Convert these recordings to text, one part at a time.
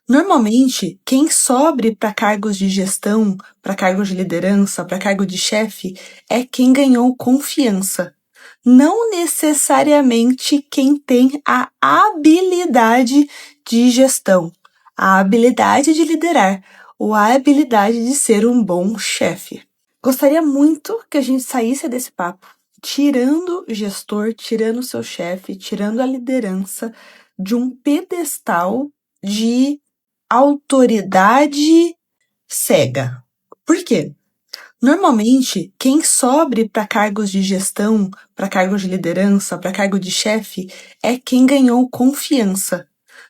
Normalmente, quem sobe para cargos de gestão, para cargos de liderança, para cargo de chefe, é quem ganhou confiança. Não necessariamente quem tem a habilidade de gestão, a habilidade de liderar ou a habilidade de ser um bom chefe. Gostaria muito que a gente saísse desse papo, tirando o gestor, tirando o seu chefe, tirando a liderança de um pedestal de autoridade cega. Por quê? Normalmente, quem sobe para cargos de gestão, para cargos de liderança, para cargo de chefe, é quem ganhou confiança.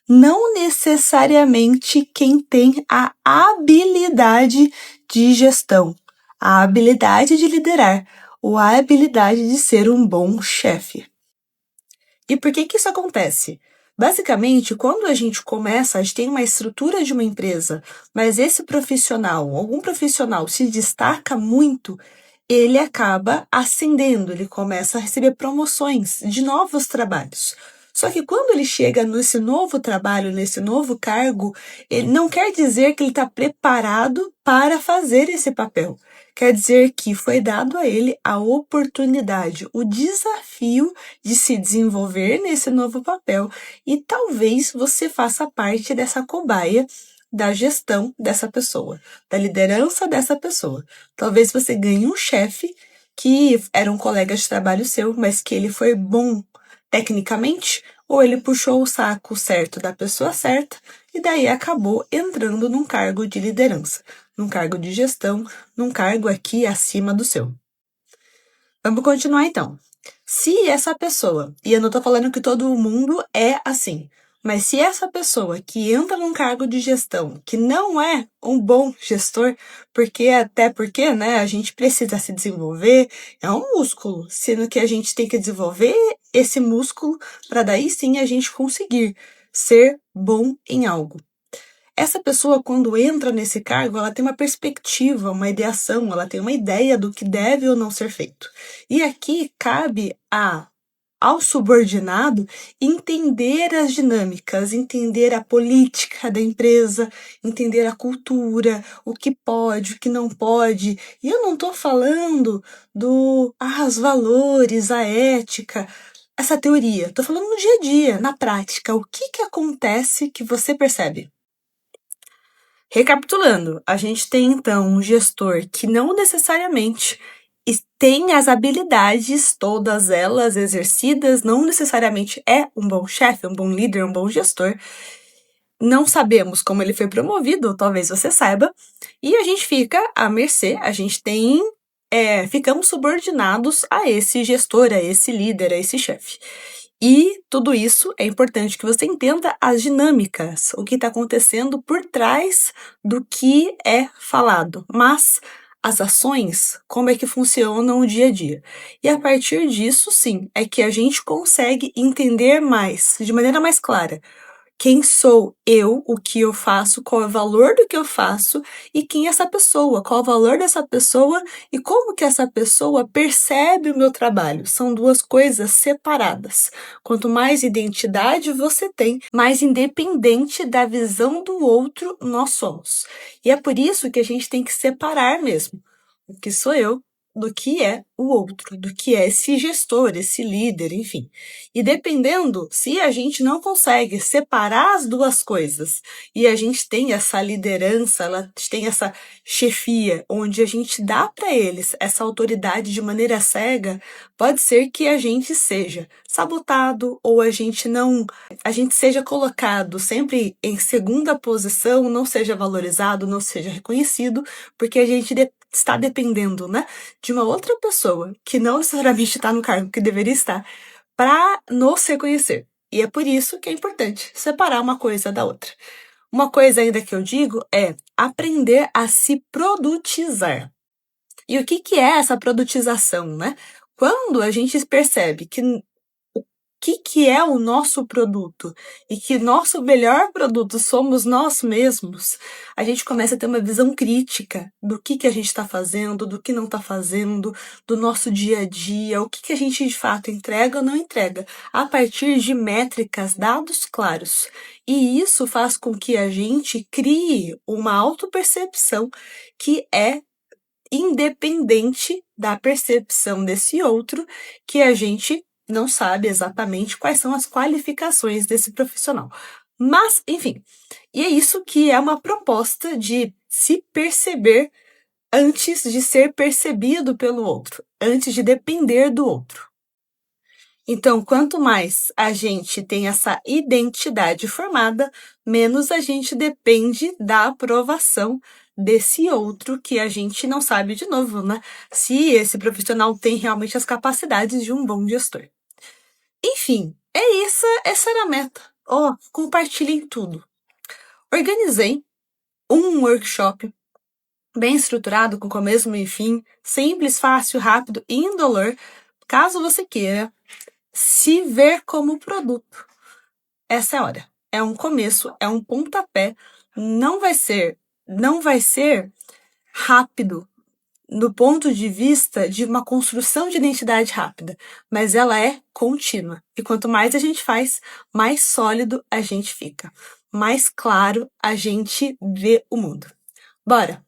Não necessariamente quem tem a habilidade de gestão, a habilidade de liderar ou a habilidade de ser um bom chefe. E por que isso acontece? Basicamente, quando a gente tem uma estrutura de uma empresa, mas esse profissional, algum profissional se destaca muito, ele acaba ascendendo, ele começa a receber promoções de novos trabalhos. Só que quando ele chega nesse novo trabalho, nesse novo cargo, ele não quer dizer que ele está preparado para fazer esse papel. Quer dizer que foi dado a ele a oportunidade, o desafio de se desenvolver nesse novo papel e talvez você faça parte dessa cobaia da gestão dessa pessoa, da liderança dessa pessoa. Talvez você ganhe um chefe que era um colega de trabalho seu, mas que ele foi bom tecnicamente, ou ele puxou o saco certo da pessoa certa e daí acabou entrando num cargo de liderança, num cargo de gestão, num cargo aqui acima do seu. Vamos continuar então. Se essa pessoa, e eu não tô falando que todo mundo é assim, mas se essa pessoa que entra num cargo de gestão, que não é um bom gestor, até porque, né, a gente precisa se desenvolver, é um músculo, sendo que a gente tem que desenvolver esse músculo para daí sim a gente conseguir ser bom em algo. Essa pessoa, quando entra nesse cargo, ela tem uma perspectiva, uma ideação, ela tem uma ideia do que deve ou não ser feito. E aqui cabe ao subordinado entender as dinâmicas, entender a política da empresa, entender a cultura, o que pode, o que não pode. E eu não estou falando os valores, a ética, essa teoria. Estou falando no dia a dia, na prática. O que acontece que você percebe? Recapitulando, a gente tem então um gestor que não necessariamente tem as habilidades, todas elas exercidas, não necessariamente é um bom chefe, um bom líder, um bom gestor. Não sabemos como ele foi promovido, ou talvez você saiba, e a gente fica à mercê, ficamos subordinados a esse gestor, a esse líder, a esse chefe. E tudo isso é importante que você entenda as dinâmicas, o que está acontecendo por trás do que é falado, mas as ações, como é que funcionam o dia a dia. E a partir disso, sim, é que a gente consegue entender mais, de maneira mais clara, quem sou eu, o que eu faço, qual é o valor do que eu faço e quem é essa pessoa, qual é o valor dessa pessoa e como que essa pessoa percebe o meu trabalho. São duas coisas separadas. Quanto mais identidade você tem, mais independente da visão do outro nós somos. E é por isso que a gente tem que separar mesmo o que sou eu do que é o outro, do que é esse gestor, esse líder, enfim. E dependendo, se a gente não consegue separar as duas coisas e a gente tem essa liderança, ela tem essa chefia, onde a gente dá para eles essa autoridade de maneira cega, pode ser que a gente seja sabotado ou a gente seja colocado sempre em segunda posição, não seja valorizado, não seja reconhecido, porque a gente está dependendo, né, de uma outra pessoa que não necessariamente está no cargo que deveria estar para nos reconhecer. E é por isso que é importante separar uma coisa da outra. Uma coisa ainda que eu digo é aprender a se produtizar. E o que é essa produtização, né? Quando a gente percebe que que é o nosso produto e que nosso melhor produto somos nós mesmos, a gente começa a ter uma visão crítica do que a gente está fazendo, do que não está fazendo, do nosso dia a dia, o que a gente de fato entrega ou não entrega, a partir de métricas, dados claros. E isso faz com que a gente crie uma autopercepção que é independente da percepção desse outro, que a gente não sabe exatamente quais são as qualificações desse profissional. Mas, enfim, e é isso que é uma proposta de se perceber antes de ser percebido pelo outro, antes de depender do outro. Então, quanto mais a gente tem essa identidade formada, menos a gente depende da aprovação desse outro que a gente não sabe de novo, né? Se esse profissional tem realmente as capacidades de um bom gestor. Enfim, essa era a meta. Compartilhem tudo. Organizei um workshop bem estruturado, com começo, meio e fim, simples, fácil, rápido e indolor, caso você queira se ver como produto. Essa é a hora. É um começo, é um pontapé. Não vai ser rápido do ponto de vista de uma construção de identidade rápida, mas ela é contínua. E quanto mais a gente faz, mais sólido a gente fica, mais claro a gente vê o mundo. Bora!